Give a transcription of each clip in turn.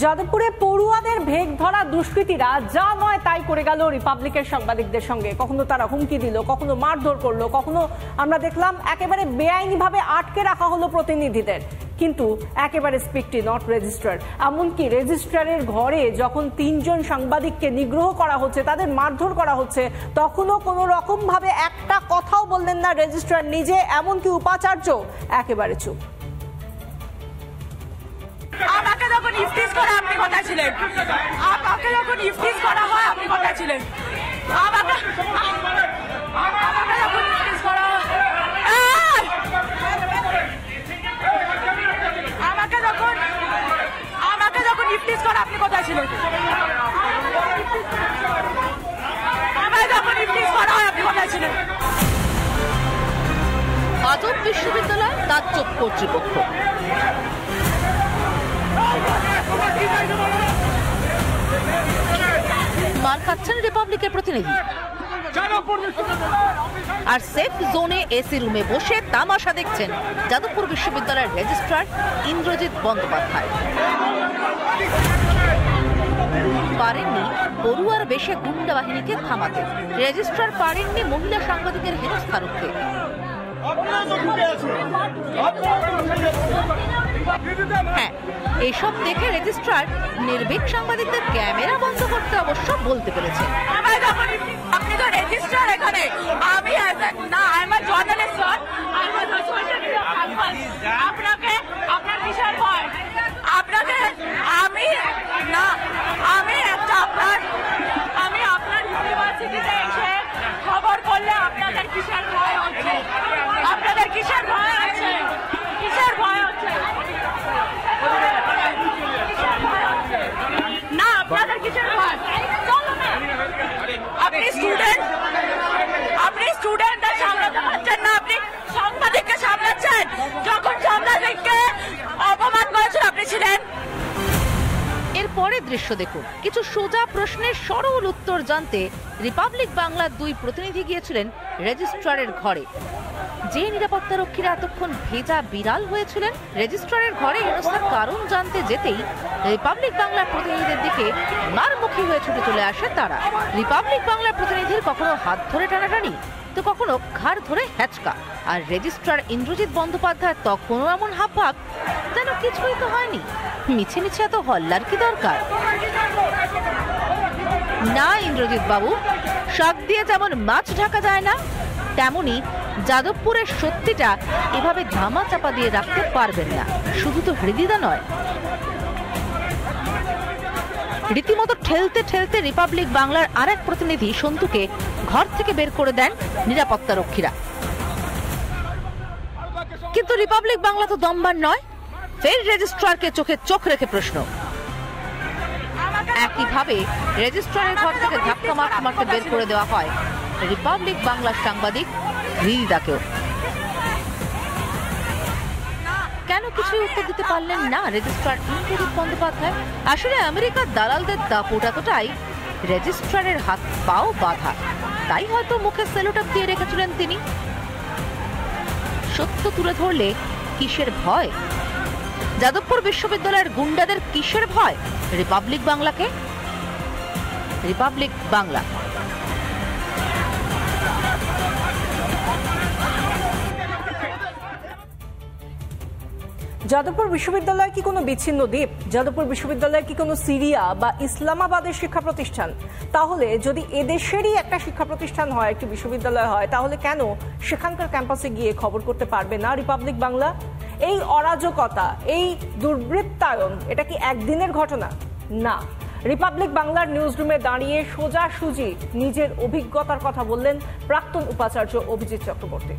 যাদবপুরে পড়ুয়াদের ভেগ ধরা দুষ্কৃতীরা যা নয় তাই করে গেল রিপাবলিকের সাংবাদিকদের সঙ্গে। কখনো তারা হুমকি দিল, কখনো মারধর করলো, কখনো আমরা দেখলাম একেবারে বেআইনিভাবে আটকে রাখা হলো প্রতিনিধিদের। কিন্তু একেবারে স্পিকটি নট রেজিস্ট্রার। এমনকি রেজিস্ট্রারের ঘরে যখন 3 জন সাংবাদিককে নিগ্রহ করা হচ্ছে, তাদের মারধর করা হচ্ছে, তখনও কোনো রকম ভাবে একটা কথাও বললেন না রেজিস্ট্রার নিজে, এমনকি উপাচার্য একেবারে চুপ। আমাকে যখন ইফতিজ করা আপনি কথা ছিলেন, আমাকে যখন ইফতিজ করা হয় আপনি কথা ছিলেন, আমাকে যখন ইফতিজ করা আমাকে যখন ইফতিজ করা আপনি কথা ছিলেন, আমাকে যখন ইফতিজ করা হয় আপনি কথা ছিলেন। যাদব বিশ্ববিদ্যালয় তাজ্জব কর্তৃপক্ষ। মার খাচ্ছেন রিপাবলিকের প্রতিনিধি, আর সেফ জোনে এসি রুমে বসে তামাশা দেখছেন যাদবপুর বিশ্ববিদ্যালয়ের রেজিস্ট্রার ইন্দ্রজিৎ বন্দ্যোপাধ্যায়। পারেননি পড়ুয়ার বেশে গুন্ডা বাহিনীকে থামাতে, রেজিস্ট্রার পারেননি মহিলা সাংবাদিকের হেনস্থা রুখতে। হ্যাঁ, এসব দেখে রেজিস্ট্রার নির্ভীক সাংবাদিকদের ক্যামেরা বন্ধ করতে অবশ্য বলতে পেরেছেন। আপনি তো রেজিস্ট্রার এখানে, আমি না, আমি জার্নালিস্ট স্যার, আপনাকে আপনার কিসের ভয়? আপনাকে আমি না, আমি একটা আমি আপনার ইউনিভার্সিটিতে এসে খবর করলে আপনাদের কিসের ভয় হচ্ছে? আপনাদের কিসের ভয় আছে? কিসের ভয় হচ্ছে? না, আপনাদের কিসের ভয়? আপনি স্টুডেন্টদের সামলাতে পারছেন না, আপনি সাংবাদিককে সামলাচ্ছেন। যখন সাংবাদিককে অপমান করেছেন আপনি ছিলেন। এরপরে দৃশ্য দেখুন। কিছু সোজা প্রশ্নের সরল উত্তর জানতে রিপাবলিক বাংলার 2 প্রতিনিধি গিয়েছিলেন রেজিস্ট্রারের ঘরে। যে নিরাপত্তারক্ষীরা এতক্ষণ ভেজা বিড়াল হয়েছিলেন, রেজিস্ট্রারের ঘরে হেনস্থার কারণ জানতে যেতেই রিপাবলিক বাংলার প্রতিনিধিদের দিকে মারমুখী হয়ে ছুটে চলে আসে তারা। রিপাবলিক বাংলার প্রতিনিধির কখনো হাত ধরে টানাটানি, তো কখনো ঘাড় ধরে হ্যাচকা। আর রেজিস্ট্রার ইন্দ্রজিৎ বন্দ্যোপাধ্যায় তখনও এমন হাবভাব যেন কিছুই তো হয়নি। মিছে মিছে এত হল্লার কি দরকার? না ইন্দ্রজিৎ বাবু, শাক দিয়ে যেমন মাছ ঢাকা যায় না, তেমনি যাদবপুরের সত্যিটা এভাবে ধামা চাপা দিয়ে রাখতে পারবেন না। শুধু তো হৃদিদা নয়, রীতিমতো ঠেলতে ঠেলতে রিপাবলিক বাংলার আরেক প্রতিনিধি সন্তুকে ঘর থেকে বের করে দেন নিরাপত্তারক্ষীরা। কিন্তু রিপাবলিক বাংলা তো দমবান নয়, ফের রেজিস্ট্রারকে চোখে চোখ রেখে প্রশ্ন। একইভাবে রেজিস্ট্রারের ঘর থেকে ধাক্কা মারতে বের করে দেওয়া হয় রিপাবলিক বাংলার সাংবাদিক হৃদিদাকেও। কেন কিছুই উত্তর দিতে পারলেন না রেজিস্ট্রার ইন্দ্রজিৎ বন্দ্যোপাধ্যায়? আসলে আমেরিকার দালালদের দাপট এতটাই, রেজিস্ট্রারের হাত পাও বাঁধা, তাই হয়তো মুখে সেলোটেপ দিয়ে রেখেছিলেন তিনি। সত্য তুলে ধরলে কিসের ভয়? যাদবপুর বিশ্ববিদ্যালয়ের গুন্ডাদের কিসের ভয় রিপাবলিক বাংলাকে? রিপাবলিক বাংলা। যাদবপুর বিশ্ববিদ্যালয় কি কোনো বিচ্ছিন্ন দ্বীপ? যাদবপুর বিশ্ববিদ্যালয় কি কোনো সিরিয়া বা ইসলামাবাদের শিক্ষা প্রতিষ্ঠান? তাহলে যদি এদেশেরই একটা শিক্ষা প্রতিষ্ঠান হয়, একটি বিশ্ববিদ্যালয় হয়, তাহলে কেন সেখানকার ক্যাম্পাসে গিয়ে খবর করতে পারবে না রিপাবলিক বাংলা? এই অরাজকতা, এই দুর্বৃত্তায়ন, এটা কি একদিনের ঘটনা? না। রিপাবলিক বাংলার নিউজ রুমে দাঁড়িয়ে সোজাসুজি নিজের অভিজ্ঞতার কথা বললেন প্রাক্তন উপাচার্য অভিজিৎ চক্রবর্তী।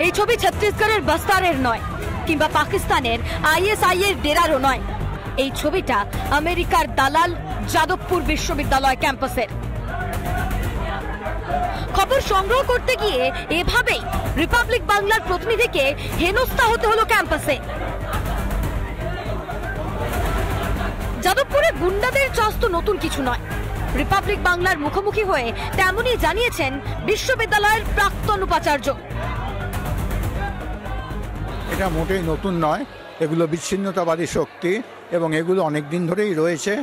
এই ছবি ছত্তিশগড়ের বস্তারের নয়, কিংবা পাকিস্তানের ISI এর ডেরারও নয়। এই ছবিটা আমেরিকার দালাল যাদবপুর বিশ্ববিদ্যালয় ক্যাম্পাসের। খবর সংগ্রহ করতে গিয়ে এভাবেই রিপাবলিক বাংলার প্রতিনিধিকে হেনস্থা হতে হলো ক্যাম্পাসে। যাদবপুরে গুন্ডাদের চাষ তো নতুন কিছু নয়। রিপাবলিক বাংলার মুখোমুখি হয়ে তেমনই জানিয়েছেন বিশ্ববিদ্যালয়ের প্রাক্তন উপাচার্য। এটা মোটেই নতুন নয়, এগুলো বিচ্ছিন্নতাবাদী শক্তি এবং এগুলো অনেক দিন ধরেই রয়েছে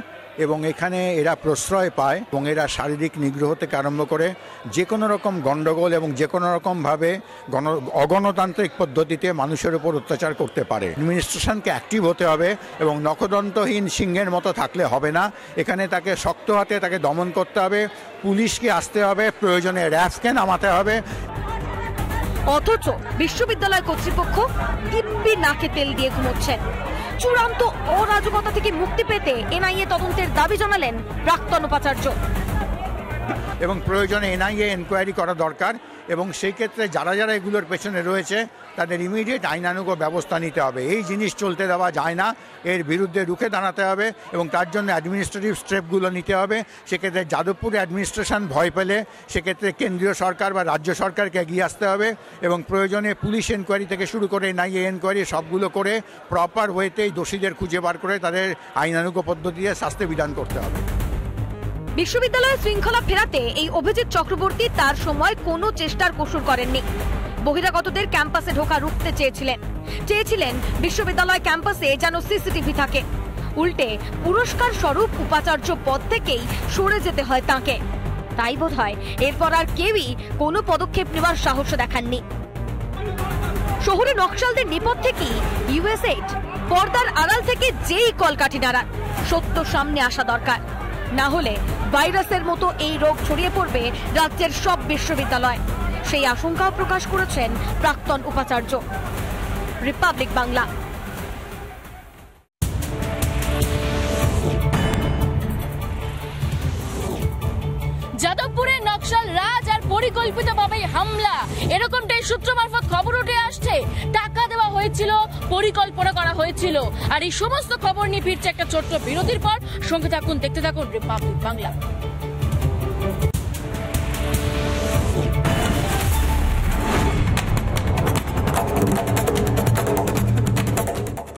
এবং এখানে এরা প্রশ্রয় পায় এবং এরা শারীরিক নিগ্রহ থেকে আরম্ভ করে যে কোনো রকম গণ্ডগোল এবং যে কোনো রকমভাবে অগণতান্ত্রিক পদ্ধতিতে মানুষের উপর অত্যাচার করতে পারে। অ্যাডমিনিস্ট্রেশনকে অ্যাক্টিভ হতে হবে এবং নখদন্তহীন সিংহের মতো থাকলে হবে না। এখানে তাকে শক্ত হাতে তাকে দমন করতে হবে, পুলিশকে আসতে হবে, প্রয়োজনে র্যাফকে নামাতে হবে। অথচ বিশ্ববিদ্যালয় কর্তৃপক্ষ দিব্যি নাকে তেল দিয়ে ঘুমোচ্ছেন। চূড়ান্ত অরাজকতা থেকে মুক্তি পেতে এনআইএ তদন্তের দাবি জানালেন প্রাক্তন উপাচার্য। এবং প্রয়োজনে এনআইএ এনকোয়ারি করা দরকার এবং সেই ক্ষেত্রে যারা যারা এগুলোর পেছনে রয়েছে তাদের ইমিডিয়েট আইনানুগ ব্যবস্থা নিতে হবে। এই জিনিস চলতে দেওয়া যায় না, এর বিরুদ্ধে রুখে দাঁড়াতে হবে এবং তার জন্য অ্যাডমিনিস্ট্রেটিভ স্টেপগুলো নিতে হবে। সেক্ষেত্রে যাদবপুর অ্যাডমিনিস্ট্রেশন ভয় পেলে সেক্ষেত্রে কেন্দ্রীয় সরকার বা রাজ্য সরকারকে এগিয়ে আসতে হবে এবং প্রয়োজনে পুলিশ এনকোয়ারি থেকে শুরু করে এনআইএ এনকোয়ারি সবগুলো করে প্রপার ওয়েতেই দোষীদের খুঁজে বার করে তাদের আইনানুগ পদ্ধতিতে শাস্তি বিধান করতে হবে। বিশ্ববিদ্যালয়ের শৃঙ্খলা ফেরাতে এই অভিজিৎ চক্রবর্তী তার সময় কোনো চেষ্টার কসুর করেননি। বহিরাগতদের ক্যাম্পাসে ঢোকা রুখতে চেয়েছিলেন বিশ্ববিদ্যালয় ক্যাম্পাসে যেন সিসিটিভি থাকে। উল্টে পুরস্কার স্বরূপ উপাচার্য পদ থেকেই সরে যেতে হয় তাঁকে। তাই বোধহয় এরপর আর কেউই কোনো পদক্ষেপ নেওয়ার সাহস দেখাননি। শহুরে নকশালদের নেপথ্যে কি ইউএসএইড? পর্দার আড়াল থেকে যেই কলকাঠি নাড়ান, সত্য সামনে আসা দরকার। না হলে ভাইরাসের মতো এই রোগ ছড়িয়ে পড়বে রাজ্যের সব বিশ্ববিদ্যালয়। সেই আশঙ্কাও প্রকাশ করেছেন প্রাক্তন উপাচার্য। রিপাবলিক বাংলা। যাদবপুরে নকশাল রাজ আর পরিকল্পিতভাবে হামলা, এরকমটাই সূত্র মারফত খবর উঠে আসছে। টাকা দেওয়া হয়েছিল, পরিকল্পনা করা হয়েছিল। আর এই সমস্ত খবর নিয়ে ফিরছে একটা ছোট্ট বিরতির পর। সঙ্গে থাকুন, দেখতে থাকুন রিপাবলিক বাংলা।